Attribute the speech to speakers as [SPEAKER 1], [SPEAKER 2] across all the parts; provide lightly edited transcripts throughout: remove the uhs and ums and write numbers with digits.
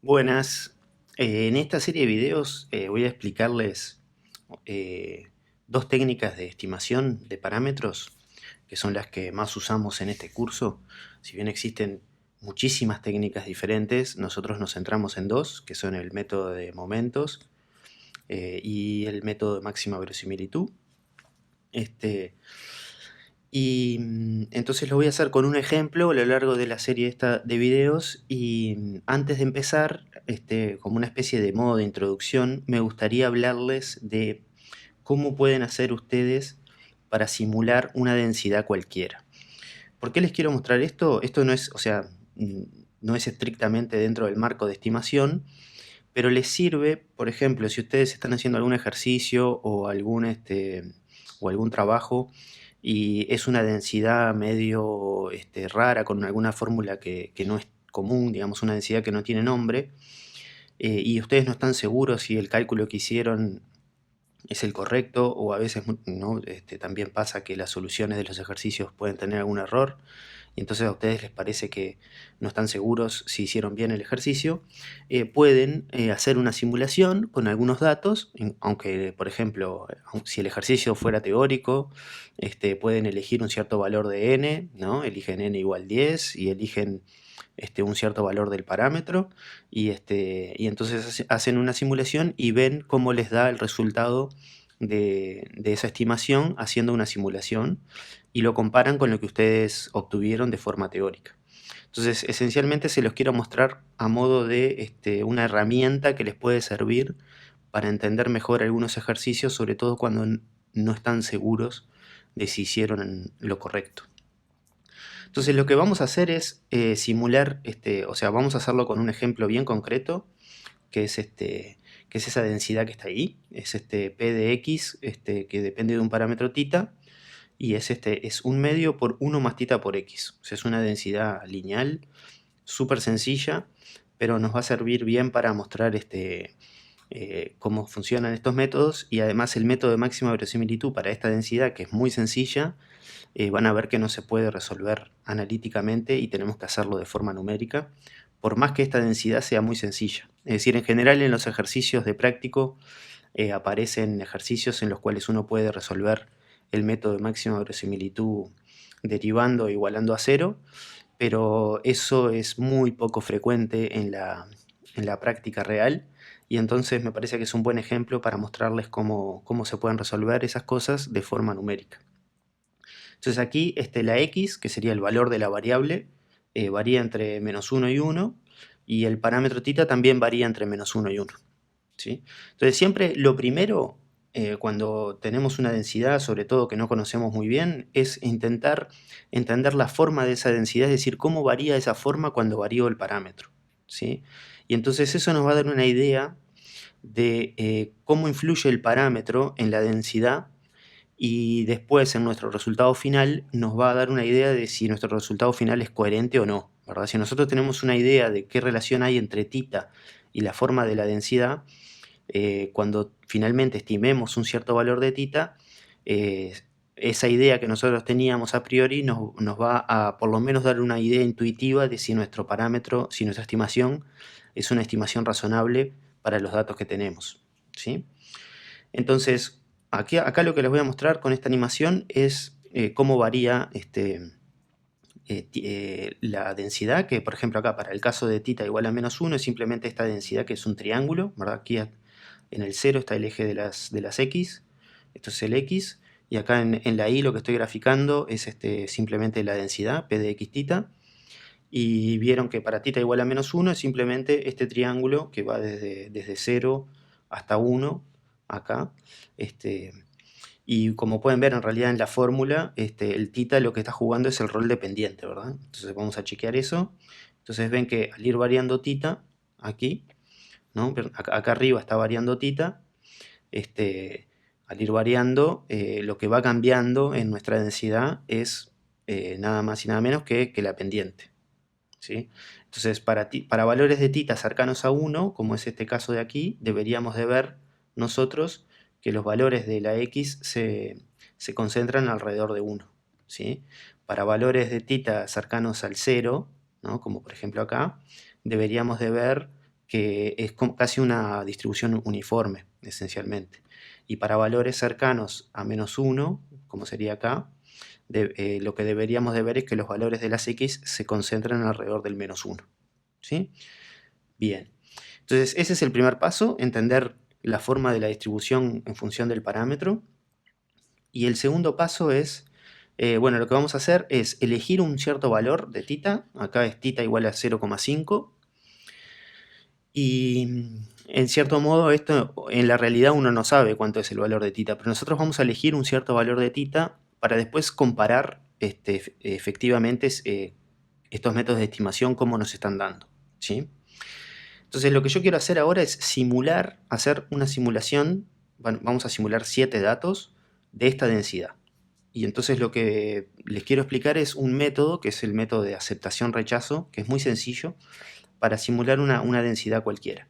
[SPEAKER 1] Buenas. En esta serie de videos voy a explicarles eh, dos técnicas de estimación de parámetros que son las que más usamos en este curso. Si bien existen muchísimas técnicas diferentes, nosotros nos centramos en dos, que son el método de momentos y el método de máxima verosimilitud. Entonces lo voy a hacer con un ejemplo a lo largo de la serie esta de videos y antes de empezar, como una especie de modo de introducción, me gustaría hablarles de cómo pueden hacer ustedes para simular una densidad cualquiera. ¿Por qué les quiero mostrar esto? Esto no es, o sea, no es estrictamente dentro del marco de estimación, pero les sirve, por ejemplo, si ustedes están haciendo algún ejercicio o algún trabajo y es una densidad medio rara con alguna fórmula que no es común, digamos una densidad que no tiene nombre, y ustedes no están seguros si el cálculo que hicieron es el correcto, o a veces ¿no? También pasa que las soluciones de los ejercicios pueden tener algún error, y entonces a ustedes les parece que no están seguros si hicieron bien el ejercicio. Pueden hacer una simulación con algunos datos, aunque por ejemplo, si el ejercicio fuera teórico, pueden elegir un cierto valor de n, ¿no? Eligen n igual 10 y eligen un cierto valor del parámetro y entonces hacen una simulación y ven cómo les da el resultado de esa estimación haciendo una simulación y lo comparan con lo que ustedes obtuvieron de forma teórica. Entonces, esencialmente se los quiero mostrar a modo de una herramienta que les puede servir para entender mejor algunos ejercicios, sobre todo cuando no están seguros de si hicieron lo correcto. Entonces lo que vamos a hacer es simular, o sea, vamos a hacerlo con un ejemplo bien concreto, que es, que es esa densidad que está ahí, es P de X, que depende de un parámetro θ, y es 1 medio por 1 más θ por X. O sea, es una densidad lineal, súper sencilla, pero nos va a servir bien para mostrar cómo funcionan estos métodos, y además el método de máxima verosimilitud para esta densidad, que es muy sencilla, van a ver que no se puede resolver analíticamente y tenemos que hacerlo de forma numérica, por más que esta densidad sea muy sencilla. Es decir, en general en los ejercicios de práctico aparecen ejercicios en los cuales uno puede resolver el método de máxima verosimilitud derivando e igualando a cero, pero eso es muy poco frecuente en la práctica real, y entonces me parece que es un buen ejemplo para mostrarles cómo se pueden resolver esas cosas de forma numérica. Entonces aquí la x, que sería el valor de la variable, varía entre -1 y 1, y el parámetro θ también varía entre -1 y 1. ¿Sí? Entonces siempre lo primero, cuando tenemos una densidad, sobre todo que no conocemos muy bien, es intentar entender la forma de esa densidad, es decir, cómo varía esa forma cuando varía el parámetro. ¿Sí? Y entonces eso nos va a dar una idea de cómo influye el parámetro en la densidad, y después en nuestro resultado final nos va a dar una idea de si nuestro resultado final es coherente o no, ¿verdad? Si nosotros tenemos una idea de qué relación hay entre θ y la forma de la densidad, cuando finalmente estimemos un cierto valor de θ, esa idea que nosotros teníamos a priori nos va a por lo menos dar una idea intuitiva de si nuestro parámetro, si nuestra estimación es una estimación razonable para los datos que tenemos, ¿sí? Entonces, acá lo que les voy a mostrar con esta animación es cómo varía la densidad, que por ejemplo acá para el caso de θ igual a -1 es simplemente esta densidad que es un triángulo, ¿verdad? Aquí en el 0 está el eje de las x, esto es el x, y acá en la y lo que estoy graficando es simplemente la densidad, p de x θ, y vieron que para θ igual a -1 es simplemente este triángulo que va desde 0 hasta 1, acá, y como pueden ver en realidad en la fórmula, el θ lo que está jugando es el rol dependiente, ¿verdad? Entonces vamos a chequear eso. Entonces ven que al ir variando θ, aquí, ¿no? Acá arriba está variando θ, al ir variando, lo que va cambiando en nuestra densidad es nada más y nada menos que la pendiente, ¿sí? Entonces para valores de θ cercanos a 1, como es este caso de aquí, deberíamos de ver nosotros que los valores de la x se concentran alrededor de 1, ¿sí? Para valores de θ cercanos al 0, ¿no? Como por ejemplo acá, deberíamos de ver que es casi una distribución uniforme, esencialmente. Y para valores cercanos a -1, como sería acá, lo que deberíamos de ver es que los valores de las x se concentran alrededor del -1. ¿Sí? Bien. Entonces, ese es el primer paso, entender la forma de la distribución en función del parámetro. Y el segundo paso es, bueno, lo que vamos a hacer es elegir un cierto valor de θ. Acá es θ igual a 0,5. Y en cierto modo, esto en la realidad uno no sabe cuánto es el valor de θ, pero nosotros vamos a elegir un cierto valor de θ para después comparar efectivamente estos métodos de estimación cómo nos están dando, ¿sí? Entonces lo que yo quiero hacer ahora es hacer una simulación. Bueno, vamos a simular 7 datos de esta densidad. Y entonces lo que les quiero explicar es un método, que es el método de aceptación-rechazo, que es muy sencillo, para simular una densidad cualquiera.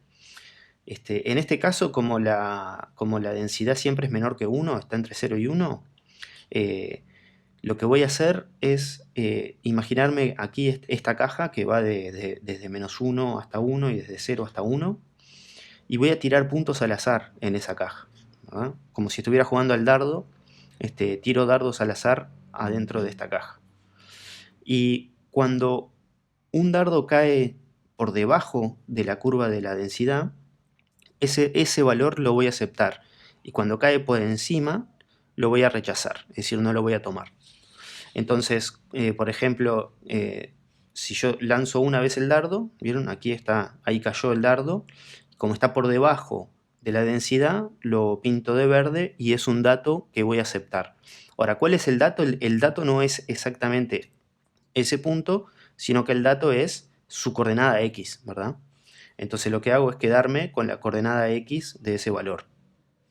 [SPEAKER 1] En este caso, como la densidad siempre es menor que 1, está entre 0 y 1, lo que voy a hacer es imaginarme aquí esta caja que va desde -1 hasta 1 y desde 0 hasta 1, y voy a tirar puntos al azar en esa caja, ¿verdad? Como si estuviera jugando al dardo, tiro dardos al azar adentro de esta caja. Y cuando un dardo cae por debajo de la curva de la densidad, ese valor lo voy a aceptar, y cuando cae por encima lo voy a rechazar, es decir, no lo voy a tomar. Entonces, por ejemplo, si yo lanzo una vez el dardo, ¿vieron? Ahí cayó el dardo, como está por debajo de la densidad, lo pinto de verde y es un dato que voy a aceptar. Ahora, ¿cuál es el dato? El dato no es exactamente ese punto, sino que el dato es su coordenada x, ¿verdad? Entonces lo que hago es quedarme con la coordenada x de ese valor,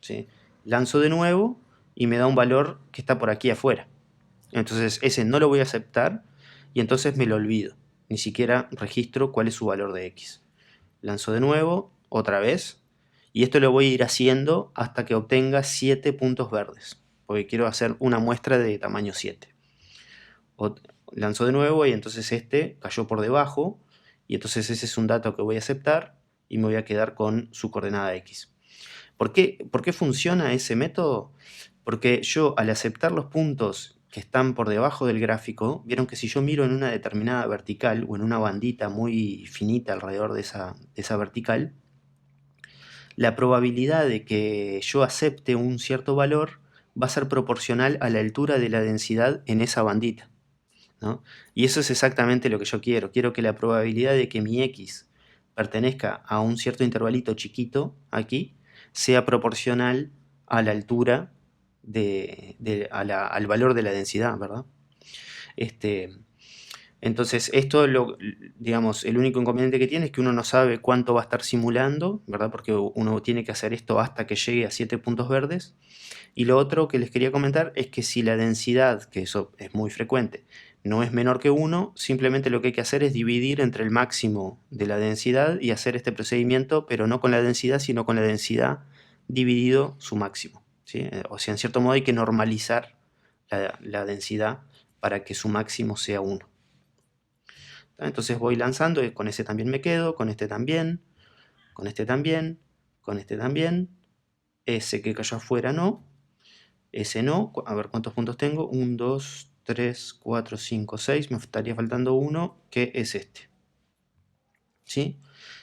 [SPEAKER 1] ¿sí? Lanzo de nuevo y me da un valor que está por aquí afuera. Entonces ese no lo voy a aceptar y entonces me lo olvido. Ni siquiera registro cuál es su valor de x. Lanzo de nuevo, otra vez, y esto lo voy a ir haciendo hasta que obtenga 7 puntos verdes, porque quiero hacer una muestra de tamaño 7. Lanzo de nuevo y entonces este cayó por debajo, y entonces ese es un dato que voy a aceptar y me voy a quedar con su coordenada x. ¿Por qué funciona ese método? Porque yo, al aceptar los puntos que están por debajo del gráfico, vieron que si yo miro en una determinada vertical o en una bandita muy finita alrededor de esa vertical, la probabilidad de que yo acepte un cierto valor va a ser proporcional a la altura de la densidad en esa bandita, ¿no? Y eso es exactamente lo que yo quiero. Quiero que la probabilidad de que mi x pertenezca a un cierto intervalito chiquito aquí sea proporcional a la altura al valor de la densidad, ¿verdad? Entonces, esto, digamos, el único inconveniente que tiene es que uno no sabe cuánto va a estar simulando, ¿verdad? Porque uno tiene que hacer esto hasta que llegue a 7 puntos verdes. Y lo otro que les quería comentar es que si la densidad, que eso es muy frecuente, no es menor que 1, simplemente lo que hay que hacer es dividir entre el máximo de la densidad y hacer este procedimiento, pero no con la densidad, sino con la densidad dividido su máximo, ¿sí? O sea, en cierto modo hay que normalizar la densidad para que su máximo sea 1. Entonces voy lanzando y con ese también me quedo, con este también, con este también, con este también, ese que cayó afuera no, ese no, a ver cuántos puntos tengo, 1, 2, 3, 4, 5, 6, me estaría faltando uno, que es este, ¿sí?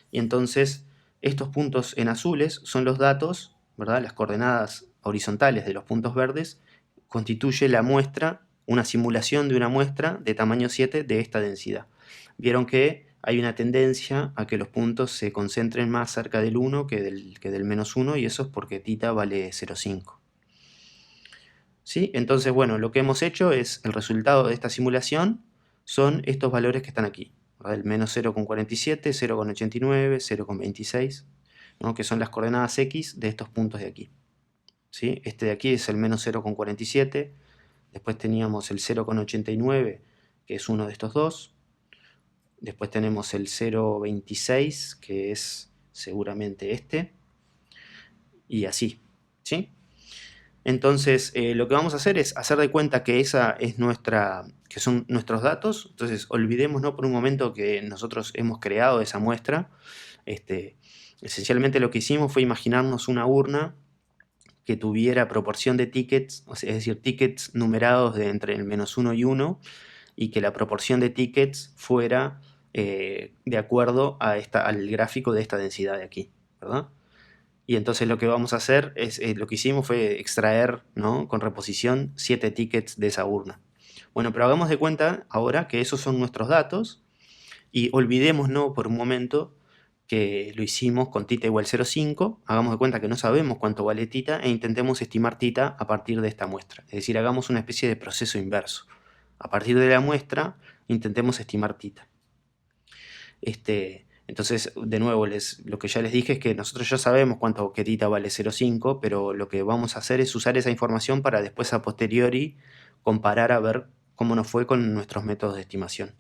[SPEAKER 1] Y entonces estos puntos en azules son los datos, ¿verdad? Las coordenadas horizontales de los puntos verdes constituye la muestra, una simulación de una muestra de tamaño 7 de esta densidad. Vieron que hay una tendencia a que los puntos se concentren más cerca del 1 que del -1, y eso es porque θ vale 0,5. ¿Sí? Entonces, bueno, lo que hemos hecho es, el resultado de esta simulación son estos valores que están aquí, ¿verdad? El -0,47, 0,89, 0,26, ¿no? Que son las coordenadas x de estos puntos de aquí, ¿sí? Este de aquí es el -0,47, después teníamos el 0,89, que es uno de estos dos, después tenemos el 0,26, que es seguramente este, y así, ¿sí? Entonces, lo que vamos a hacer es hacer de cuenta que esa es que son nuestros datos. Entonces, olvidémonos por un momento que nosotros hemos creado esa muestra. Esencialmente lo que hicimos fue imaginarnos una urna que tuviera proporción de tickets, es decir, tickets numerados de entre el -1 y 1, y que la proporción de tickets fuera de acuerdo a al gráfico de esta densidad de aquí, ¿verdad? Y entonces lo que vamos a hacer es, lo que hicimos fue extraer, ¿no?, con reposición 7 tickets de esa urna. Bueno, pero hagamos de cuenta ahora que esos son nuestros datos y olvidémonos por un momento que lo hicimos con tita igual 0,5, hagamos de cuenta que no sabemos cuánto vale tita e intentemos estimar tita a partir de esta muestra. Es decir, hagamos una especie de proceso inverso. A partir de la muestra, intentemos estimar tita. Entonces, de nuevo, lo que ya les dije es que nosotros ya sabemos cuánto que tita vale 0,5, pero lo que vamos a hacer es usar esa información para después a posteriori comparar a ver cómo nos fue con nuestros métodos de estimación.